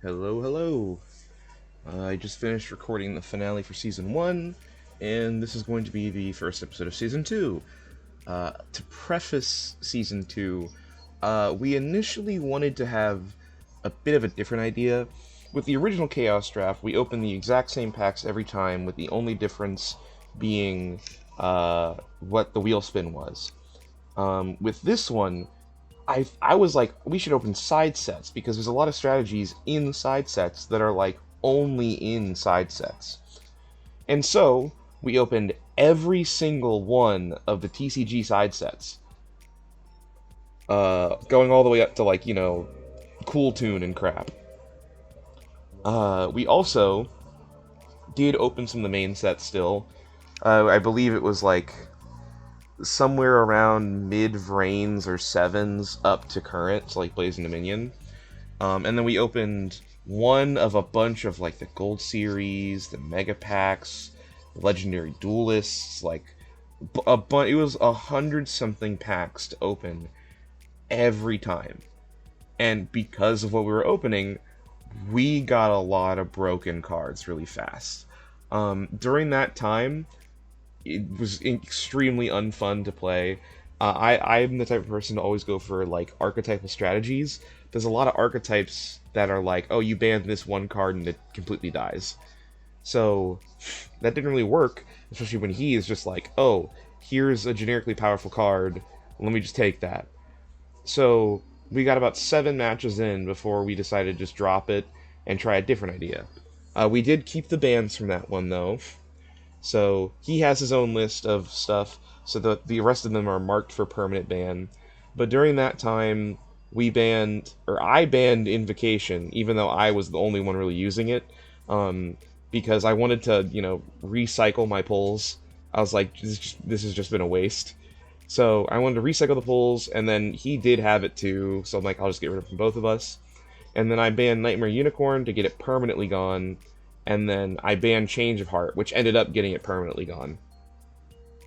Hello, hello. I just finished recording the finale for season one, and this is going to be the first episode of season two. To preface season two, we initially wanted to have a bit of a different idea. With the original Chaos Draft, we opened the exact same packs every time, with the only difference being what the wheel spin was. With this one, I was like, we should open side sets because there's a lot of strategies in side sets that are like only in side sets. And so we opened every single one of the TCG side sets, going all the way up to like Cool Tune and crap. We also did open some of the main sets still. I believe it was like somewhere around mid-Vrains or sevens up to current, so like Blazing Dominion. And then we opened one of a bunch of like the Gold Series, the Mega Packs, Legendary Duelists, like it was 100 something packs to open every time. And because of what we were opening, we got a lot of broken cards really fast. During that time, it was extremely unfun to play. I'm the type of person to always go for like archetypal strategies. There's a lot of archetypes that are like, oh, you ban this one card and it completely dies. So that didn't really work, especially when he is just like, oh, here's a generically powerful card, let me just take that. So we got about 7 matches in before we decided to just drop it and try a different idea. We did keep the bans from that one though. So he has his own list of stuff, so the rest of them are marked for permanent ban. But during that time, I banned Invocation, even though I was the only one really using it, because I wanted to, recycle my pulls. I was like, this has just been a waste. So I wanted to recycle the pulls, and then he did have it too, so I'm like, I'll just get rid of it from both of us. And then I banned Nightmare Unicorn to get it permanently gone, and then I banned Change of Heart, which ended up getting it permanently gone.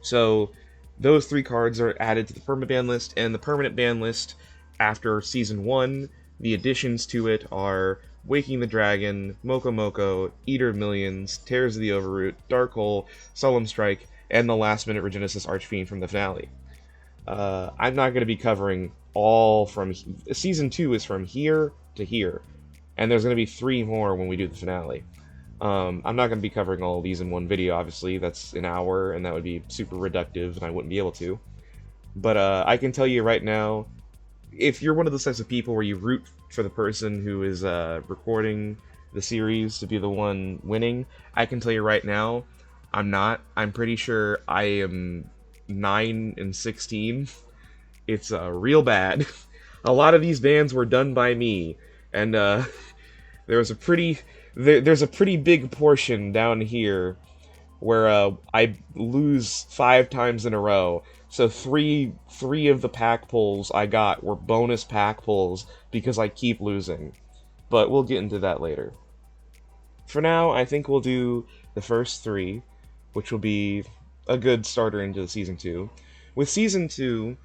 So those 3 cards are added to the permanent ban list, and the permanent ban list after Season 1, the additions to it are Waking the Dragon, Moko Moko, Eater of Millions, Tears of the Overroot, Dark Hole, Solemn Strike, and the Last Minute Regenesis Archfiend from the finale. I'm not going to be covering all from... Season 2 is from here to here, and there's going to be 3 more when we do the finale. I'm not going to be covering all of these in one video, obviously. That's an hour, and that would be super reductive, and I wouldn't be able to. But I can tell you right now, if you're one of those types of people where you root for the person who is recording the series to be the one winning, I can tell you right now, I'm not. I'm pretty sure I am 9-16. It's real bad. A lot of these bans were done by me, and there's a pretty big portion down here where I lose 5 times in a row. So three of the pack pulls I got were bonus pack pulls because I keep losing. But we'll get into that later. For now, I think we'll do the first 3, which will be a good starter into Season 2. With Season 2,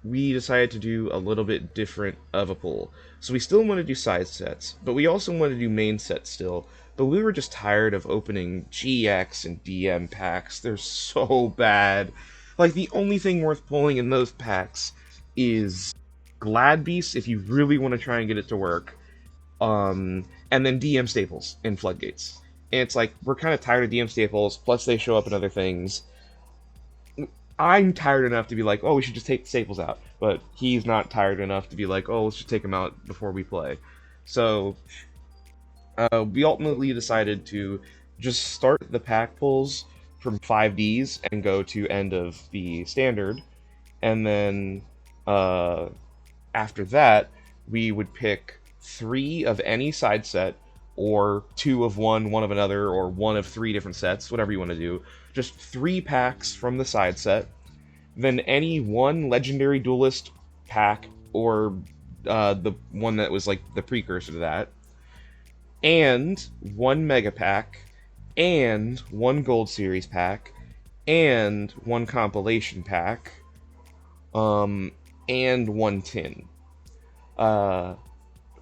we decided to do a little bit different of a pull. So we still want to do side sets, but we also want to do main sets still. But we were just tired of opening GX and DM packs. They're so bad. Like, the only thing worth pulling in those packs is Glad Beast, if you really want to try and get it to work. And then DM Staples in Floodgates. And it's like, we're kind of tired of DM Staples, plus they show up in other things. I'm tired enough to be like, oh, we should just take the Staples out. But he's not tired enough to be like, oh, let's just take them out before we play. So, we ultimately decided to just start the pack pulls from 5Ds and go to end of the standard. And then, after that, we would pick 3 of any side set, or 2 of one of another, or 1 of 3 different sets, whatever you want to do. Just 3 packs from the side set, then any 1 Legendary Duelist pack, or the one that was like the precursor to that, and 1 Mega Pack, and 1 Gold Series pack, and 1 Compilation pack, and 1 tin.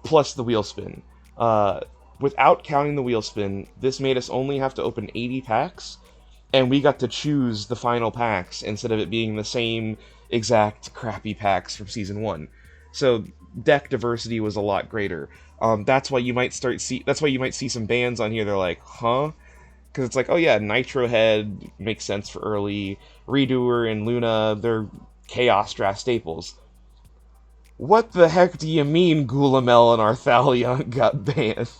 Plus the wheel spin. Uh, Without counting the wheel spin, this made us only have to open 80 packs, and we got to choose the final packs instead of it being the same exact crappy packs from season one. So deck diversity was a lot greater. That's why you might That's why you might see some bands on here. They're like, huh? Because it's like, oh yeah, Nitro Head makes sense for early. Redoer and Luna, they're Chaos Draft staples. What the heck do you mean Gulamel and Arthalion got banned?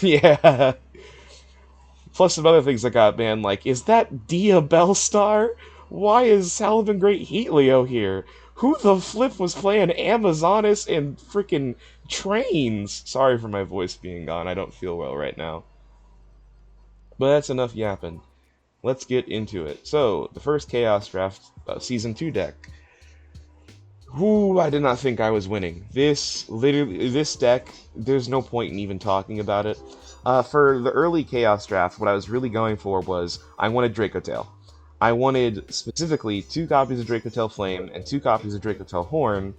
Yeah. Plus some other things that got banned, like, is that Dia Bellstar? Why is Saladin Great Heatleo here? Who the flip was playing Amazonas and freaking trains? Sorry for my voice being gone, I don't feel well right now. But that's enough yapping. Let's get into it. So, the first Chaos Draft Season 2 deck. Whoo, I did not think I was winning. This deck, there's no point in even talking about it. For the early Chaos Draft, what I was really going for was, I wanted Dracotail. I wanted, specifically, 2 copies of Dracotail Flame and 2 copies of Dracotail Horn,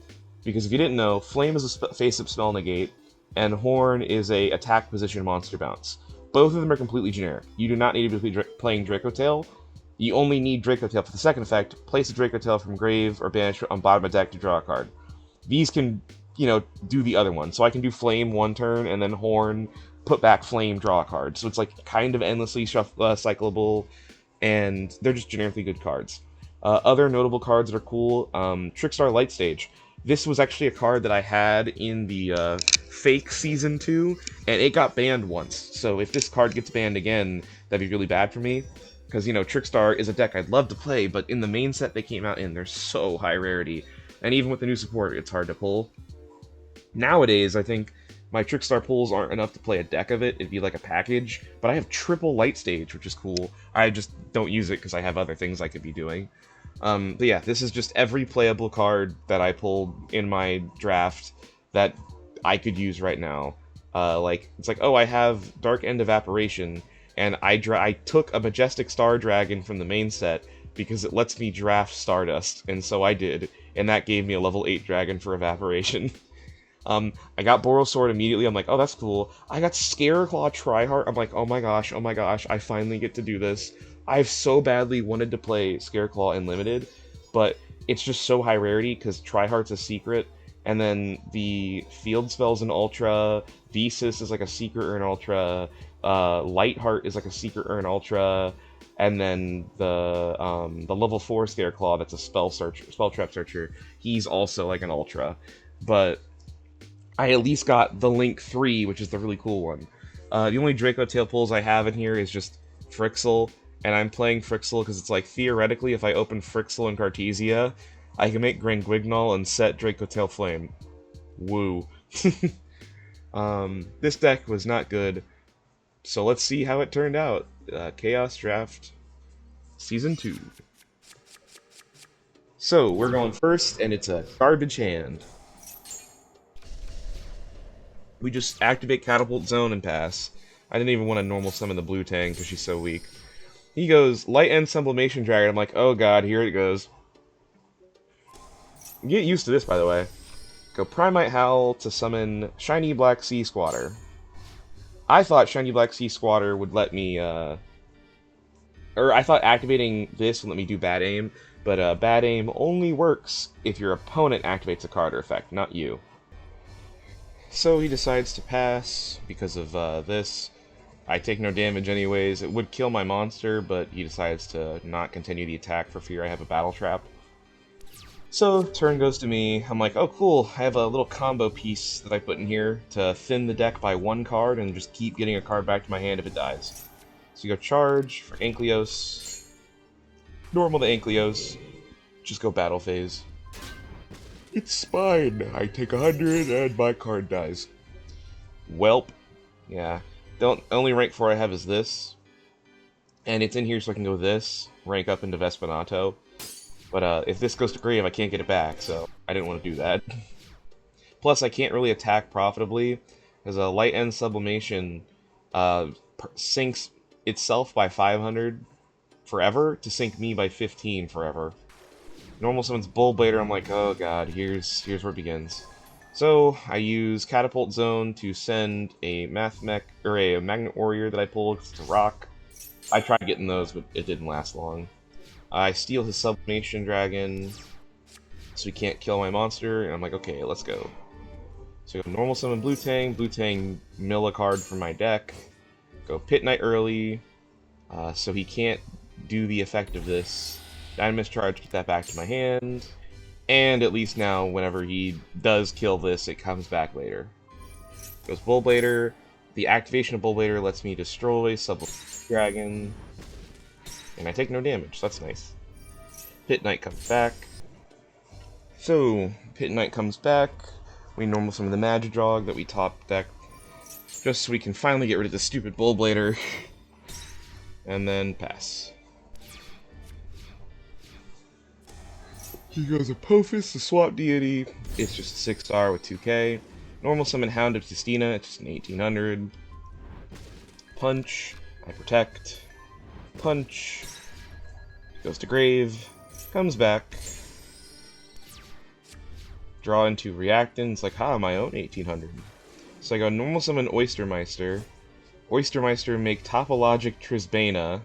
because if you didn't know, Flame is a face-up spell negate, and Horn is a attack position monster bounce. Both of them are completely generic. You do not need to be playing Dracotail. You only need Dracotail for the second effect. Place a Dracotail from grave or banish on bottom of deck to draw a card. These can, do the other one. So I can do Flame one turn, and then Horn, put back Flame, draw a card. So it's like kind of endlessly cyclable, and they're just generically good cards. Other notable cards that are cool, Trickstar Light Stage. This was actually a card that I had in the fake Season 2, and it got banned once. So if this card gets banned again, that'd be really bad for me. Because, Trickstar is a deck I'd love to play, but in the main set they came out in, they're so high rarity. And even with the new support, it's hard to pull. Nowadays, I think my Trickstar pulls aren't enough to play a deck of it. It'd be like a package. But I have triple Light Stage, which is cool. I just don't use it because I have other things I could be doing. But yeah, this is just every playable card that I pulled in my draft that I could use right now. It's like, oh, I have Dark End Evaporation, and I took a Majestic Star Dragon from the main set because it lets me draft Stardust, and so I did, and that gave me a level 8 dragon for Evaporation. I got Borosword immediately, I'm like, oh, that's cool. I got Scareclaw Tryhard, I'm like, oh my gosh, I finally get to do this. I've so badly wanted to play Scareclaw in Limited, but it's just so high rarity because Tryhard's a secret, and then the field spells in Ultra, Visas is like a secret or an Ultra, Lightheart is like a secret or an Ultra, and then the level 4 Scareclaw that's a spell trap searcher, he's also like an Ultra. But I at least got the Link 3, which is the really cool one. The only Dracotail pulls I have in here is just Frixel, and I'm playing Frixel because it's like, theoretically, if I open Frixel and Cartesia, I can make Granguignol and set Dracotail Flame. Woo. This deck was not good, so let's see how it turned out. Chaos Draft Season 2. So, we're going first, and it's a garbage hand. We just activate Catapult Zone and pass. I didn't even want to normal summon the Blue Tang because she's so weak. He goes, Light End Sublimation Dragon. I'm like, oh god, here it goes. Get used to this, by the way. Go Primite Howl to summon Shiny Black Sea Squatter. I thought Shiny Black Sea Squatter would let me, or I thought activating this would let me do Bad Aim, but Bad Aim only works if your opponent activates a card or effect, not you. So he decides to pass because of this. I take no damage anyways. It would kill my monster, but he decides to not continue the attack for fear I have a Battle Trap. So, turn goes to me. I'm like, oh cool, I have a little combo piece that I put in here to thin the deck by 1 card and just keep getting a card back to my hand if it dies. So you go Charge for Ankylos. Normal to Ankylos. Just go Battle Phase. It's fine. I take 100 and my card dies. Welp. Yeah. The only rank 4 I have is this. And it's in here so I can go this, rank up into Vespinato. But if this goes to grave, I can't get it back, so I didn't want to do that. Plus, I can't really attack profitably, because a Light End Sublimation sinks itself by 500 forever to sink me by 15 forever. Normal summons Bullblader, I'm like, oh god, here's where it begins. So I use Catapult Zone to send a Math Mech or a Magnet Warrior that I pulled. It's a rock. I tried getting those, but it didn't last long. I steal his Sublimation Dragon, so he can't kill my monster, and I'm like, okay, let's go. So go normal summon Blue Tang mill a card from my deck, go Pit Knight early, so he can't do the effect of this. Dynamis Charge, get that back to my hand, and at least now, whenever he does kill this, it comes back later. Goes Bullblader. The activation of Bullblader lets me destroy Sublimation Dragon, and I take no damage, so that's nice. Pit Knight comes back. So, Pit Knight comes back. We normal summon the Magidrog that we top deck, just so we can finally get rid of the stupid Bullblader, and then pass. He goes Apophis, the swap deity. It's just a 6-star with 2k. Normal summon Hound of Tistina, it's just an 1800. Punch, I protect. Punch, goes to grave, comes back. Draw into Reactant, it's like, ha, my own 1800. So I go normal summon Oystermeister. Oystermeister make Topologic Trisbana.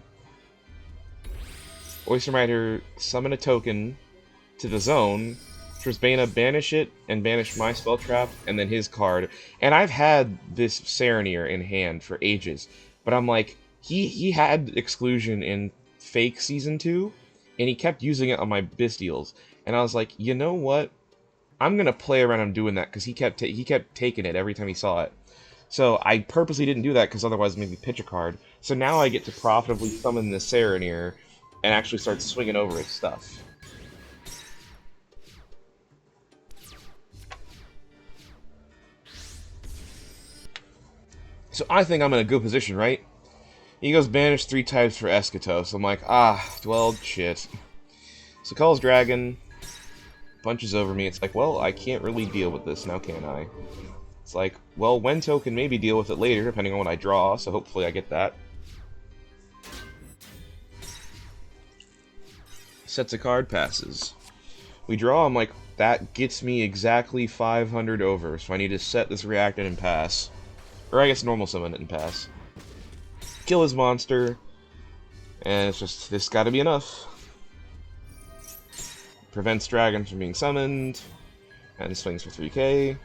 Oystermeister summon a token to the zone. Trisbana banish it and banish my spell trap and then his card. And I've had this Saronir in hand for ages, but I'm like, he had exclusion in Fake Season 2, and he kept using it on my Bystials. And I was like, you know what? I'm gonna play around him doing that because he kept taking it every time he saw it. So I purposely didn't do that because otherwise maybe pitch a card. So now I get to profitably summon the Saronir and actually start swinging over his stuff. So I think I'm in a good position, right? He goes banish 3 types for Eschatos. I'm like, well, shit. So calls Dragon, punches over me. It's like, well, I can't really deal with this now, can I? It's like, well, Wento can maybe deal with it later, depending on what I draw, so hopefully I get that. Sets a card, passes. We draw, I'm like, that gets me exactly 500 over, so I need to set this Reactant and pass. Or I guess normal summon it and pass. Kill his monster, and it's just, this gotta be enough. Prevents dragons from being summoned, and swings for 3k.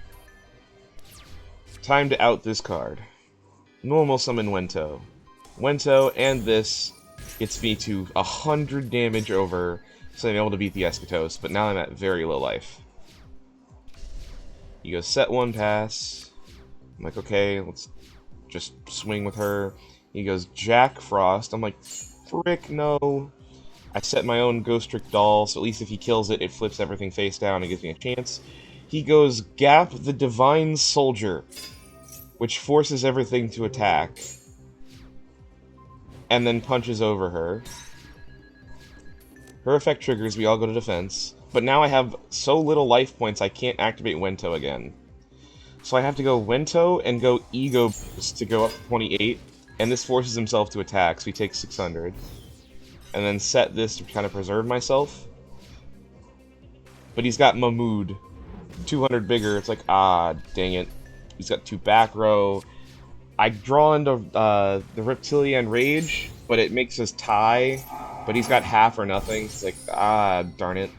Time to out this card. Normal summon Wento. Wento and this gets me to 100 damage over, so I'm able to beat the Eschatos, but now I'm at very low life. You go set 1, pass. I'm like, okay, let's just swing with her. He goes Jack Frost. I'm like, frick, no. I set my own Ghost Trick Doll, so at least if he kills it, it flips everything face down and gives me a chance. He goes Gap the Divine Soldier, which forces everything to attack, and then punches over her. Her effect triggers, we all go to defense, but now I have so little life points I can't activate Wento again. So I have to go Wento and go Ego Boost to go up to 28, and this forces himself to attack, so he takes 600. And then set this to kind of preserve myself. But he's got Mahmood, 200 bigger, it's like, dang it. He's got 2 back row. I draw into the Reptilian Rage, but it makes us tie, but he's got half or nothing, it's like, darn it.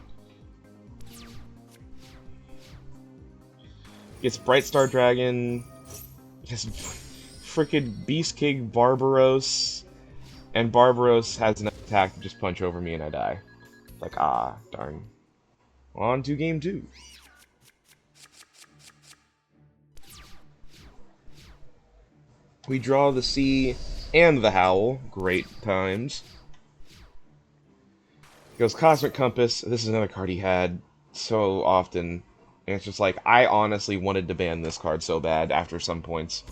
Gets Bright Star Dragon, gets frickin' Beast King Barbaros, and Barbaros has an attack to just punch over me and I die. Like, darn. On to game 2. We draw the Sea and the Howl. Great times. Goes Cosmic Compass. This is another card he had so often. And it's just like, I honestly wanted to ban this card so bad after some points.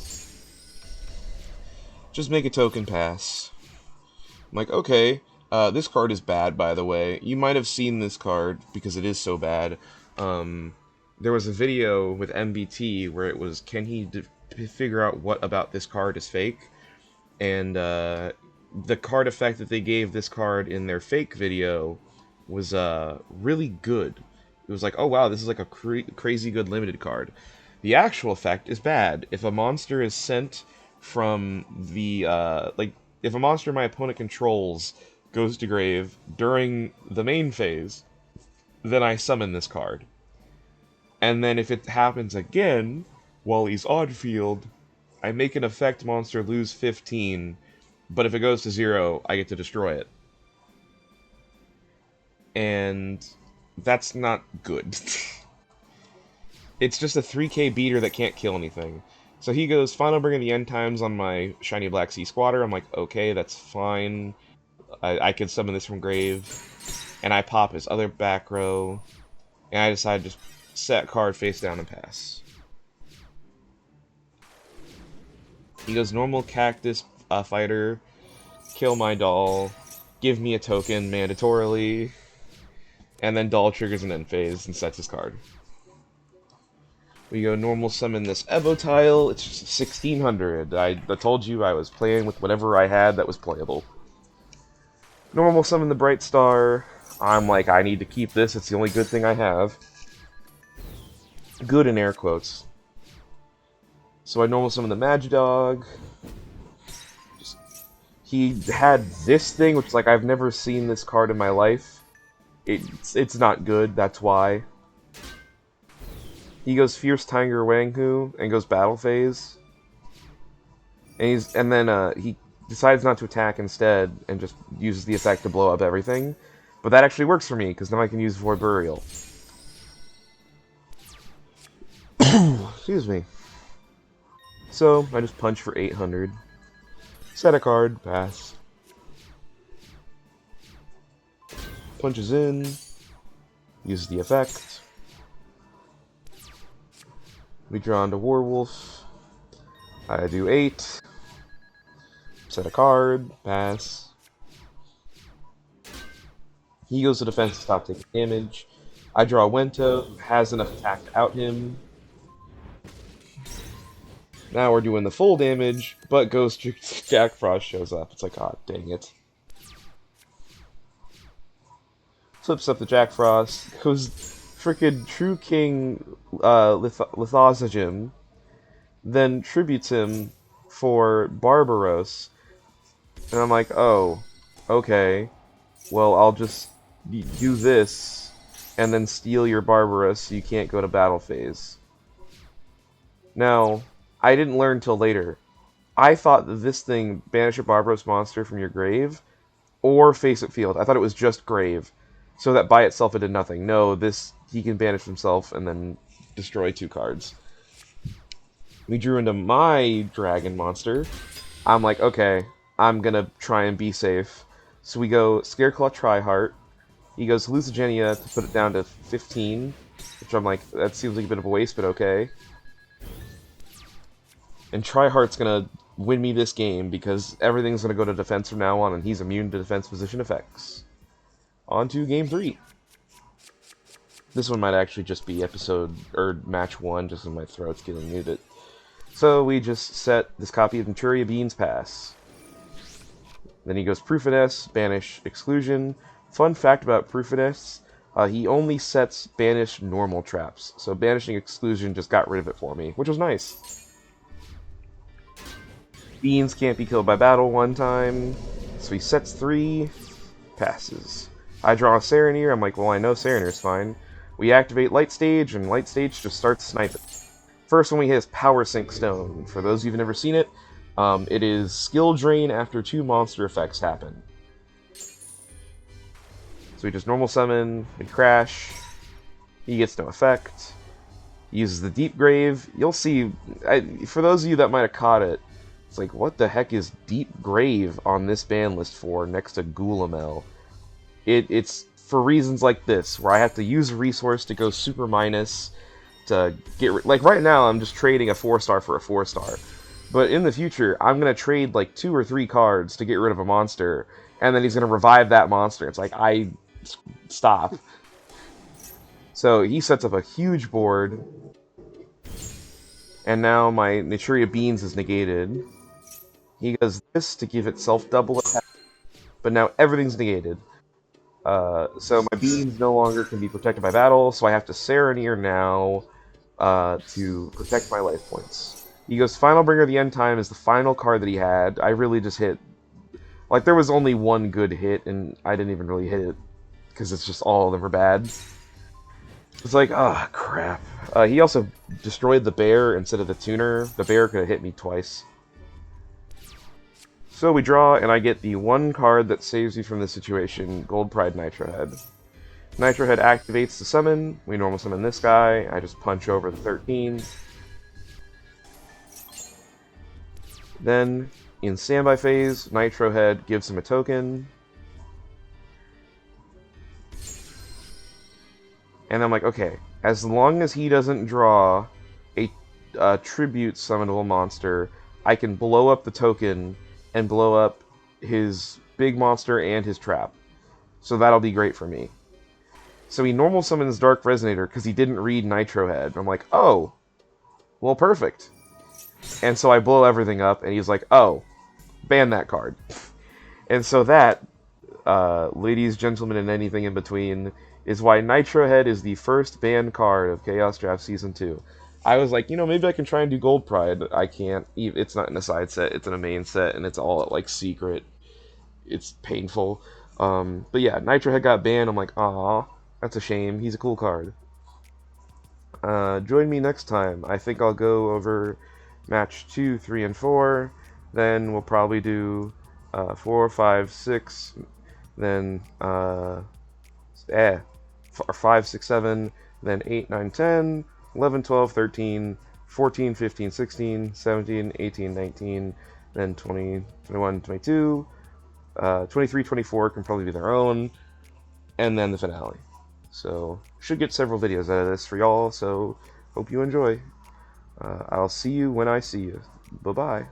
Just make a token, pass. I'm like, okay, this card is bad, by the way. You might have seen this card, because it is so bad. There was a video with MBT where it was, can he figure out what about this card is fake? And the card effect that they gave this card in their fake video was really good. it was like, oh wow, this is like a crazy good limited card. The actual effect is bad. If a monster is sent from the if a monster my opponent controls goes to grave during the main phase, then I summon this card. And then if it happens again while he's on field, I make an effect monster lose 15, but if it goes to 0, I get to destroy it. And that's not good. It's just a 3k beater that can't kill anything. So he goes, Final Bring of the End Times on my Shiny Black Sea Squatter. I'm like, okay, that's fine. I can summon this from grave. And I pop his other back row. And I decide to just set card face down and pass. He goes, normal Cactus Fighter, kill my doll, give me a token mandatorily, and then doll triggers an end phase and sets his card. We go normal summon this Evo tile. It's just 1600. I told you I was playing with whatever I had that was playable. Normal summon the Bright Star. I'm like, I need to keep this. It's the only good thing I have. Good in air quotes. So I normal summon the Magidog. He had this thing, which is like, I've never seen this card in my life. It's not good, that's why. He goes Fierce Tiger Wanghu and goes Battle Phase. And then he decides not to attack instead and just uses the effect to blow up everything. But that actually works for me, because now I can use Void Burial. Excuse me. So, I just punch for 800. Set a card, pass. Punches in. Uses the effect. We draw into Warwolf. I do 8. Set a card, pass. He goes to defense to stop taking damage. I draw Wento, has enough attack to out him. Now we're doing the full damage, but Ghost Jack Frost shows up. It's like, ah, oh, dang it. Flips up the Jack Frost, goes frickin' True King Lithosagem, then tributes him for Barbaros. And I'm like, oh, okay. Well, I'll just do this, and then steal your Barbaros so you can't go to battle phase. Now, I didn't learn till later. I thought that this thing banish a Barbaros monster from your grave, or face it field. I thought it was just grave, so that by itself it did nothing. No, this, he can banish himself and then destroy 2 cards. We drew into my dragon monster. I'm like, okay, I'm gonna try and be safe. So we go Scareclaw Triheart. He goes Hallucigenia to put it down to 15, which I'm like, that seems like a bit of a waste, but okay. And Triheart's gonna win me this game because everything's gonna go to defense from now on, and he's immune to defense position effects. On to game 3. This one might actually just be episode, or match 1, just in my throat's killing me, but... So we just set this copy of Manchuria Beans pass. Then he goes Proofiness, Banish, Exclusion. Fun fact about Proofiness, he only sets Banish normal traps. So Banishing Exclusion just got rid of it for me, which was nice. Beans can't be killed by battle one time, so he sets 3, passes. I draw a Serenir, I'm like, well, I know Serenir's fine. We activate Light Stage, and Light Stage just starts sniping. First one we hit is Power Sink Stone. For those who've never seen it, it is skill drain after 2 monster effects happen. So we just normal summon, we crash, he gets no effect. He uses the Deep Grave. You'll see, for those of you that might have caught it, it's like, what the heck is Deep Grave on this ban list for next to Gulamel? It's for reasons like this, where I have to use a resource to go super minus to get... Like, right now, I'm just trading a 4-star for a 4-star. But in the future, I'm going to trade, like, 2 or 3 cards to get rid of a monster, and then he's going to revive that monster. It's like, stop. So, he sets up a huge board, and now my Naturia Beans is negated. He does this to give itself double attack, but now everything's negated. So my beans no longer can be protected by battle, so I have to Serenir now to protect my life points. He goes, Final Bringer of the End Time is the final card that he had. I really just hit... Like, there was only one good hit, and I didn't even really hit it, because it's just all of them are bad. It's like, ah, oh, crap. He also destroyed the bear instead of the tuner. The bear could have hit me twice. So we draw, and I get the one card that saves you from this situation, Gold Pride Nitro Head. Nitro Head activates the summon. We normal summon this guy. I just punch over the 13. Then, in standby phase, Nitro Head gives him a token. And I'm like, okay, as long as he doesn't draw a tribute summonable monster, I can blow up the token and blow up his big monster and his trap. So that'll be great for me. So he normal summons Dark Resonator because he didn't read Nitro Head. I'm like, oh, well, perfect. And so I blow everything up, and he's like, oh, ban that card. And so that, ladies, gentlemen, and anything in between, is why Nitro Head is the first banned card of Chaos Draft Season 2. I was like, maybe I can try and do Gold Pride. I can't. It's not in a side set. It's in a main set, and it's all like secret. It's painful. But yeah, Nitro Head got banned. I'm like, aw, that's a shame. He's a cool card. Join me next time. I think I'll go over match 2, 3, and 4. Then we'll probably do 4, 5, 6. Then 5, 6, 7. Then 8, 9, 10. 11, 12, 13, 14, 15, 16, 17, 18, 19, then 20, 21, 22, 23, 24 can probably be their own, and then the finale. So, should get several videos out of this for y'all, so hope you enjoy. I'll see you when I see you. Bye-bye.